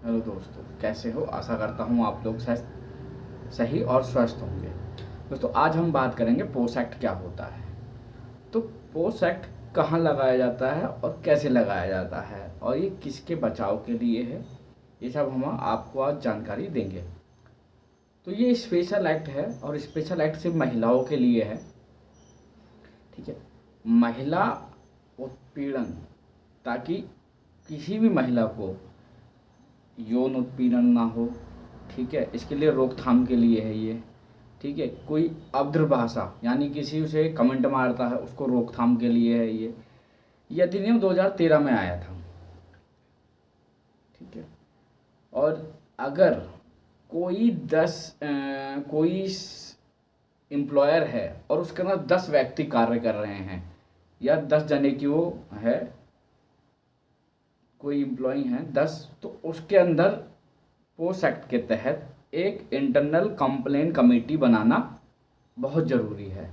Hello दोस्तों, कैसे हो? आशा करता हूँ आप लोग सही और स्वस्थ होंगे। दोस्तों, आज हम बात करेंगे पोस एक्ट क्या होता है। तो पोस एक्ट कहाँ लगाया जाता है और कैसे लगाया जाता है और ये किसके बचाव के लिए है, ये सब हम आपको आज जानकारी देंगे। तो ये स्पेशल एक्ट है और स्पेशल एक्ट सिर्फ महिलाओं के लिए है। ठीक है, महिला उत्पीड़न, ताकि किसी भी महिला को यौन उत्पीड़न ना हो। ठीक है, इसके लिए रोकथाम के लिए है ये। ठीक है, कोई अभद्र भाषा यानी किसी से कमेंट मारता है उसको रोकथाम के लिए है ये अधिनियम 2013 में आया था। ठीक है, और अगर कोई कोई एम्प्लॉयर है और उसके अंदर 10 व्यक्ति कार्य कर रहे हैं या 10 जने की वो है, कोई एम्प्लॉई हैं 10, तो उसके अंदर पोस एक्ट के तहत एक इंटरनल कंप्लेंट कमेटी बनाना बहुत ज़रूरी है।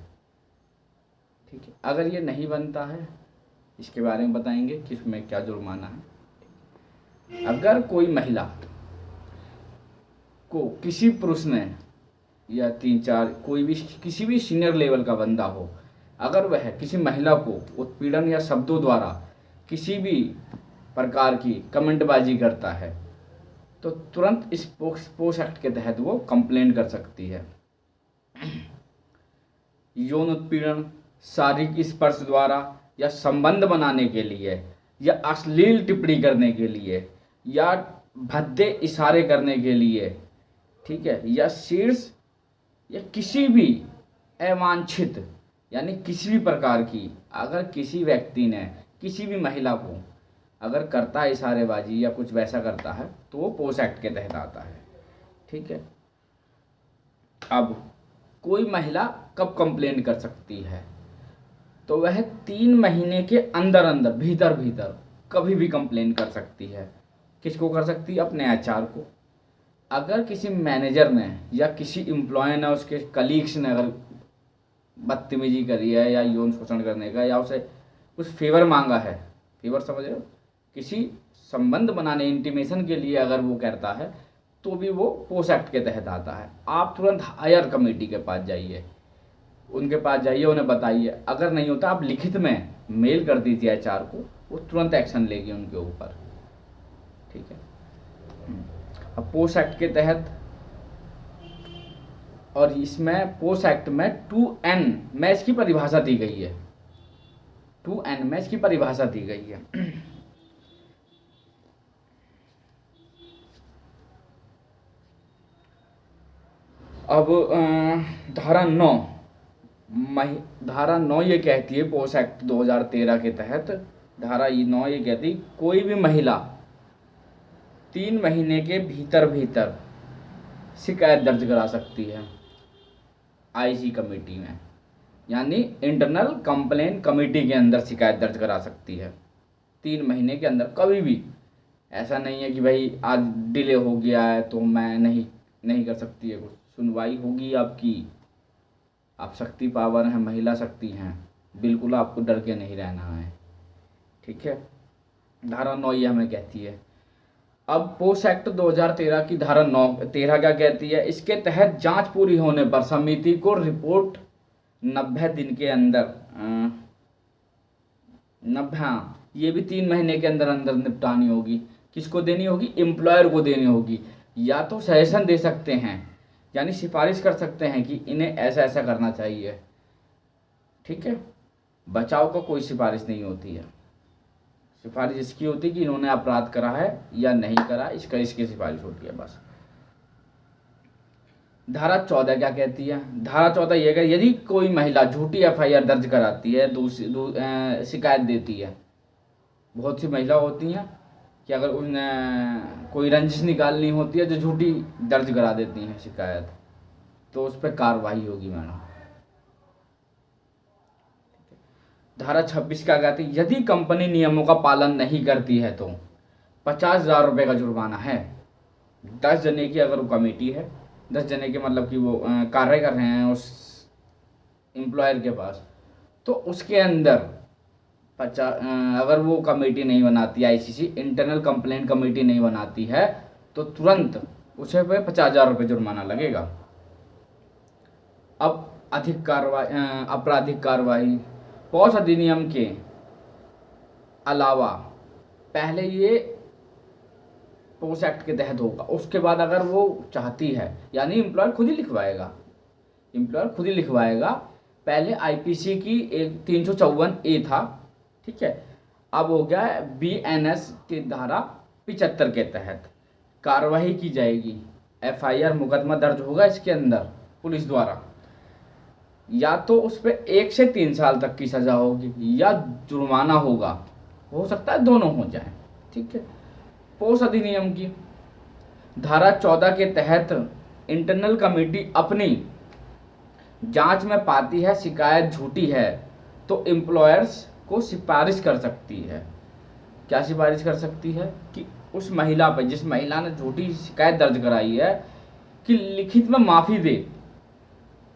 ठीक है, अगर ये नहीं बनता है, इसके बारे में बताएंगे कि इसमें क्या जुर्माना है। अगर कोई महिला को किसी पुरुष ने या 3-4 कोई भी किसी भी सीनियर लेवल का बंदा हो, अगर वह किसी महिला को उत्पीड़न या शब्दों द्वारा किसी भी प्रकार की कमेंटबाजी करता है तो तुरंत इस पोस एक्ट के तहत वो कंप्लेंट कर सकती है। यौन उत्पीड़न शारीरिक स्पर्श द्वारा या संबंध बनाने के लिए या अश्लील टिप्पणी करने के लिए या भद्दे इशारे करने के लिए, ठीक है, या शीर्ष या किसी भी अवांछित यानी किसी भी प्रकार की, अगर किसी व्यक्ति ने किसी भी महिला को अगर करता है इशारेबाजी या कुछ वैसा करता है तो वो पोस एक्ट के तहत आता है। ठीक है, अब कोई महिला कब कंप्लेंट कर सकती है, तो वह 3 महीने के अंदर अंदर भीतर कभी भी कंप्लेंट कर सकती है। किसको कर सकती है? अपने एचआर को। अगर किसी मैनेजर ने या किसी एम्प्लॉय ने, उसके कलीग्स ने अगर बदतमीजी करी है या यौन शोषण करने का या उसे कुछ फेवर मांगा है, फेवर समझ रहे हो, किसी संबंध बनाने इंटीमेशन के लिए अगर वो करता है तो भी वो पोस एक्ट के तहत आता है। आप तुरंत हायर कमेटी के पास जाइए, उनके पास जाइए, उन्हें बताइए। अगर नहीं होता आप लिखित में मेल कर दीजिए एचआर को, वो तुरंत एक्शन लेगी उनके ऊपर। ठीक है, अब पोस एक्ट के तहत, और इसमें पोस एक्ट में 2N में इसकी परिभाषा दी गई है। 2N में इसकी परिभाषा दी गई है। अब धारा 9 ये कहती है, पोस एक्ट 2013 के तहत धारा 9 ये कहती है, कोई भी महिला 3 महीने के भीतर शिकायत दर्ज करा सकती है आईसी कमेटी में, यानी इंटरनल कंप्लेंट कमेटी के अंदर शिकायत दर्ज करा सकती है 3 महीने के अंदर कभी भी। ऐसा नहीं है कि भाई आज डिले हो गया है तो मैं नहीं कर सकती है। कुछ सुनवाई होगी आपकी, आप शक्ति पावर हैं, महिला शक्ति हैं, बिल्कुल आपको डर के नहीं रहना है। ठीक है, धारा 9 ये हमें कहती है। अब पोस एक्ट 2013 की धारा 13 क्या कहती है? इसके तहत जांच पूरी होने पर समिति को रिपोर्ट 90 दिन के अंदर 90, ये भी 3 महीने के अंदर अंदर निपटानी होगी। किसको देनी होगी? एम्प्लॉयर को देनी होगी। या तो सजेशन दे सकते हैं, यानी सिफारिश कर सकते हैं कि इन्हें ऐसा ऐसा करना चाहिए। ठीक है, बचाव का कोई सिफारिश नहीं होती है। सिफारिश इसकी होती है कि इन्होंने अपराध करा है या नहीं करा, इसकी सिफारिश होती है बस। धारा 14 क्या कहती है? धारा 14 ये कहती है, यदि कोई महिला झूठी एफआईआर दर्ज कराती है, शिकायत देती है, बहुत सी महिला होती हैं कि अगर उन्हें कोई रंजिश निकालनी होती है जो झूठी दर्ज करा देती हैं शिकायत, तो उस पर कार्रवाई होगी मैडम। धारा 26 क्या कहती है? यदि कंपनी नियमों का पालन नहीं करती है तो 50,000 रुपये का जुर्माना है। 10 जने की अगर वो कमेटी है, 10 जने के मतलब कि वो कार्य कर रहे हैं उस एम्प्लॉयर के पास, तो उसके अंदर अगर वो कमेटी नहीं बनाती, आईसीसी इंटरनल कंप्लेंट कमेटी नहीं बनाती है, तो तुरंत उसे पे 50,000 रुपये जुर्माना लगेगा। अब आपराधिक कार्रवाई पॉक्सो अधिनियम के अलावा पहले ये पोस्ट एक्ट के तहत होगा, उसके बाद अगर वो चाहती है, यानी एम्प्लॉयर खुद ही लिखवाएगा। पहले आईपीसी की एक 354A था, ठीक है, अब हो गया है बीएनएस की धारा 75 के तहत कार्रवाई की जाएगी। एफआईआर मुकदमा दर्ज होगा इसके अंदर पुलिस द्वारा, या तो उस पर 1 से 3 साल तक की सजा होगी या जुर्माना होगा, हो सकता है दोनों हो जाए, ठीक है। पोक्सो अधिनियम की धारा 14 के तहत इंटरनल कमेटी अपनी जांच में पाती है शिकायत झूठी है तो एम्प्लॉयर्स को सिफारिश कर सकती है। क्या सिफारिश कर सकती है? कि उस महिला पर, जिस महिला ने झूठी शिकायत दर्ज कराई है, कि लिखित में माफ़ी दे।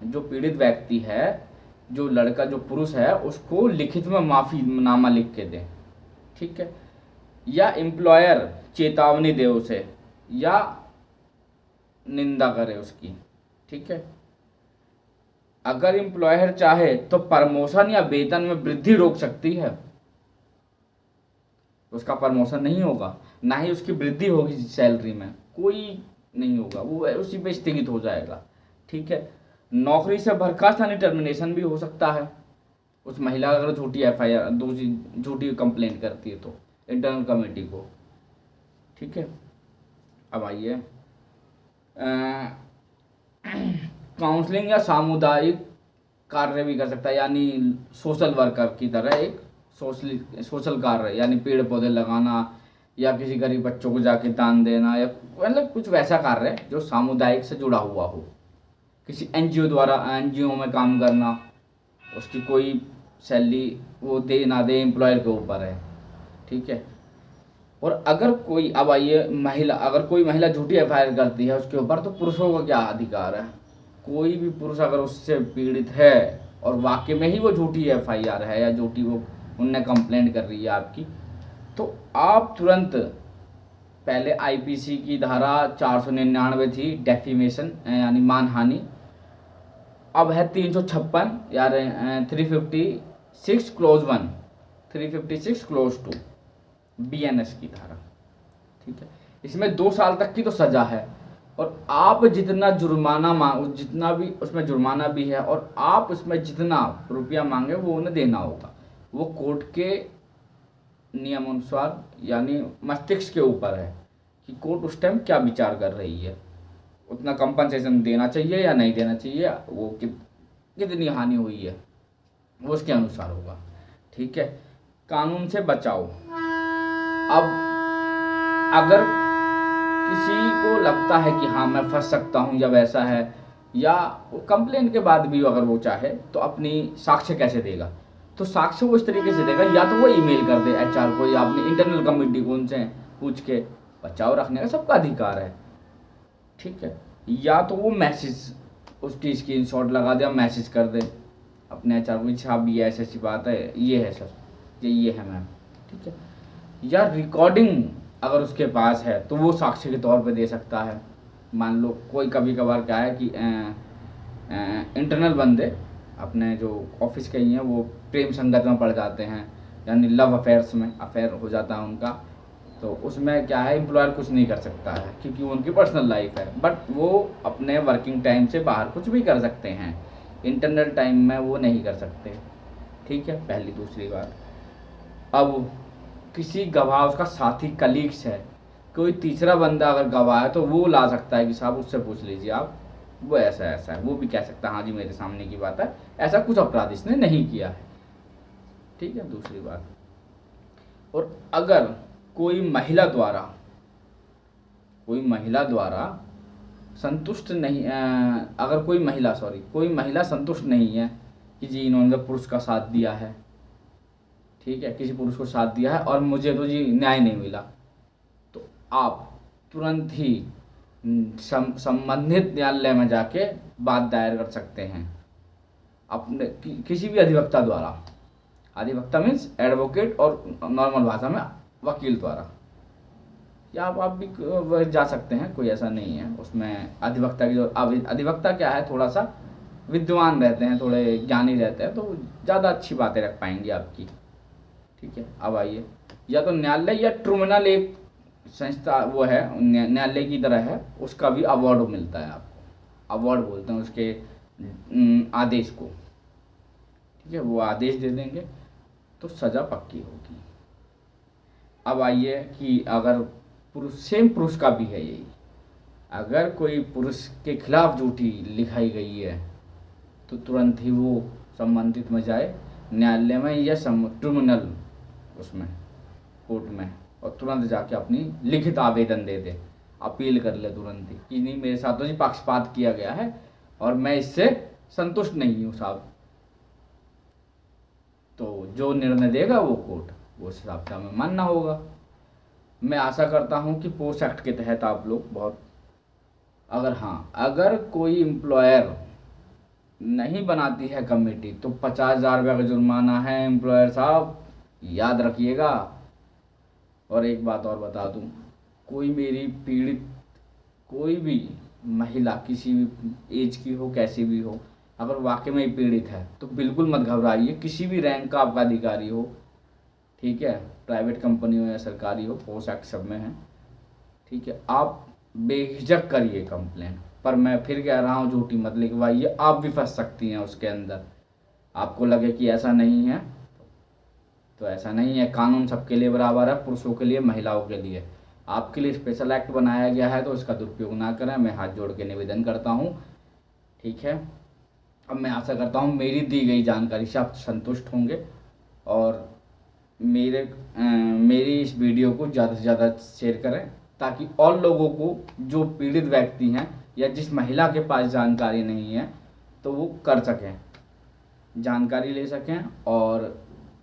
जो पीड़ित व्यक्ति है, जो लड़का, जो पुरुष है, उसको लिखित में माफ़ी नामा लिख के दे, ठीक है। या एम्प्लॉयर चेतावनी दे उसे, या निंदा करे उसकी, ठीक है। अगर एम्प्लॉयर चाहे तो प्रमोशन या वेतन में वृद्धि रोक सकती है। उसका प्रमोशन नहीं होगा, ना ही उसकी वृद्धि होगी सैलरी में, कोई नहीं होगा, वो उसी पे स्थगित हो जाएगा, ठीक है। नौकरी से बर्खास्त यानी टर्मिनेशन भी हो सकता है। उस महिला अगर झूठी एफआईआर, झूठी कंप्लेंट करती है तो इंटरनल कमेटी को, ठीक है। अब आइए काउंसलिंग या सामुदायिक कार्य भी कर सकता है, यानी सोशल वर्कर की तरह एक सोशल कार्य, यानी पेड़ पौधे लगाना या किसी गरीब बच्चों को जाके दान देना, या मतलब कुछ वैसा कार्य है जो सामुदायिक से जुड़ा हुआ हो। किसी एनजीओ में काम करना, उसकी कोई सैलरी वो दे ना दे एम्प्लॉयर के ऊपर है, ठीक है। और अगर कोई, अब आइए अगर कोई महिला झूठी एफआईआर करती है उसके ऊपर, तो पुरुषों का क्या अधिकार है? कोई भी पुरुष अगर उससे पीड़ित है और वाकई में ही वो झूठी एफआईआर है या झूठी वो उनने कंप्लेंट कर रही है आपकी, तो आप तुरंत, पहले आईपीसी की धारा 499 थी डेफिमेशन यानी मानहानि, अब है 356 यार 356 क्लोज 1, 356 क्लोज 2 बीएनएस की धारा, ठीक है। इसमें 2 साल तक की तो सजा है, और आप जितना जुर्माना जितना भी उसमें जुर्माना भी है, और आप उसमें जितना रुपया मांगे वो उन्हें देना होगा। वो कोर्ट के नियम अनुसार, यानी मस्तिष्क के ऊपर है कि कोर्ट उस टाइम क्या विचार कर रही है, उतना कंपनसेशन देना चाहिए या नहीं देना चाहिए, वो कितनी हानि हुई है वो उसके अनुसार होगा, ठीक है। कानून से बचाओ, अब अगर किसी को लगता है कि हाँ मैं फंस सकता हूँ या वैसा है, या कंप्लेंट के बाद भी अगर वो चाहे तो अपनी साक्ष्य कैसे देगा, तो साक्ष्य वो इस तरीके से देगा, या तो वो ईमेल कर दे एचआर को या अपनी इंटरनल कमेटी को, उनसे पूछ के, बचाव रखने का सबका अधिकार है, ठीक है। या तो वो मैसेज, उसकी स्क्रीनशॉट लगा दे, मैसेज कर दे अपने एचआर को, साहब ये ऐसी बात है, ये है सर, ये है मैम, ठीक है। या रिकॉर्डिंग अगर उसके पास है तो वो साक्ष्य के तौर पे दे सकता है। मान लो कोई कभी कभार क्या है कि इंटरनल बंदे अपने जो ऑफिस के ही हैं वो प्रेम संगत में पड़ जाते हैं, यानी लव अफेयर्स में अफेयर हो जाता है उनका, तो उसमें क्या है एम्प्लॉयर कुछ नहीं कर सकता है क्योंकि उनकी पर्सनल लाइफ है, बट वो अपने वर्किंग टाइम से बाहर कुछ भी कर सकते हैं, इंटरनल टाइम में वो नहीं कर सकते, ठीक है। पहली दूसरी बात, अब किसी गवाह, उसका साथी कलीग्स है, कोई तीसरा बंदा अगर गवाह है तो वो ला सकता है कि साहब उससे पूछ लीजिए आप, वो ऐसा है, वो भी कह सकता है हाँ जी मेरे सामने की बात है, ऐसा कुछ अपराध इसने नहीं किया है, ठीक है। दूसरी बात, और अगर कोई महिला द्वारा संतुष्ट नहीं, अगर कोई महिला संतुष्ट नहीं है कि जी इन्होंने पुरुष का साथ दिया है, ठीक है, किसी पुरुष को साथ दिया है और मुझे तो जी न्याय नहीं मिला, तो आप तुरंत ही संबंधित न्यायालय में जाके बात दायर कर सकते हैं अपने किसी भी अधिवक्ता द्वारा। अधिवक्ता मीन्स एडवोकेट, और नॉर्मल भाषा में वकील द्वारा, या आप भी जा सकते हैं, कोई ऐसा नहीं है उसमें। अधिवक्ता की जो अधिवक्ता क्या है, थोड़ा सा विद्वान रहते हैं, थोड़े ज्ञानी रहते हैं, तो ज़्यादा अच्छी बातें रख पाएंगे आपकी। ठीक है, अब आइए, या तो न्यायालय या ट्रिब्यूनल एक संस्था वो है, न्यायालय की तरह है, उसका भी अवार्ड मिलता है आपको। अवार्ड बोलते हैं उसके आदेश को। ठीक है, वो आदेश दे देंगे तो सज़ा पक्की होगी। अब आइए कि अगर पुरुष, सेम पुरुष का भी है यही, अगर कोई पुरुष के खिलाफ झूठी लिखाई गई है तो तुरंत ही वो संबंधित में जाए न्यायालय में या ट्रिब्यूनल उसमें कोर्ट में, और तुरंत जाके अपनी लिखित आवेदन दे दे, अपील कर ले तुरंत ही कि नहीं मेरे साथ तो जी पक्षपात किया गया है और मैं इससे संतुष्ट नहीं हूँ साहब। तो जो निर्णय देगा वो कोर्ट, वो उस हिसाब से हमें मानना होगा। मैं आशा करता हूँ कि पोस्ट एक्ट के तहत आप लोग बहुत, अगर कोई एम्प्लॉयर नहीं बनाती है कमेटी तो 50,000 रुपये का जुर्माना है एम्प्लॉयर साहब, याद रखिएगा। और एक बात और बता दूं, कोई मेरी पीड़ित कोई भी महिला किसी भी एज की हो, कैसी भी हो, अगर वाकई में पीड़ित है तो बिल्कुल मत घबराइए। किसी भी रैंक का आपका अधिकारी हो, ठीक है, प्राइवेट कंपनी हो या सरकारी हो, पोस्ट एक्ट सब में है। ठीक है, आप बेझिझक करिए कंप्लेन, पर मैं फिर कह रहा हूँ झूठी मत लिखवाइए, आप भी फंस सकती हैं उसके अंदर। आपको लगे कि ऐसा नहीं है तो ऐसा नहीं है। कानून सबके लिए बराबर है, पुरुषों के लिए, महिलाओं के लिए। आपके लिए स्पेशल एक्ट बनाया गया है तो इसका दुरुपयोग ना करें, मैं हाथ जोड़ के निवेदन करता हूँ। ठीक है, अब मैं आशा करता हूँ मेरी दी गई जानकारी से आप संतुष्ट होंगे और मेरी इस वीडियो को ज़्यादा से ज़्यादा शेयर करें, ताकि और लोगों को, जो पीड़ित व्यक्ति हैं या जिस महिला के पास जानकारी नहीं है, तो वो कर सकें, जानकारी ले सकें और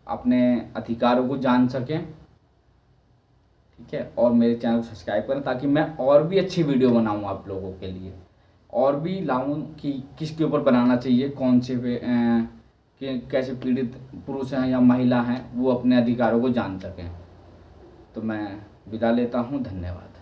अपने अधिकारों को जान सकें। ठीक है, और मेरे चैनल को सब्सक्राइब करें ताकि मैं और भी अच्छी वीडियो बनाऊं आप लोगों के लिए, और भी लाऊं कि किसके ऊपर बनाना चाहिए, कौन से पे कि कैसे पीड़ित पुरुष हैं या महिला हैं वो अपने अधिकारों को जान सकें। तो मैं विदा लेता हूं, धन्यवाद।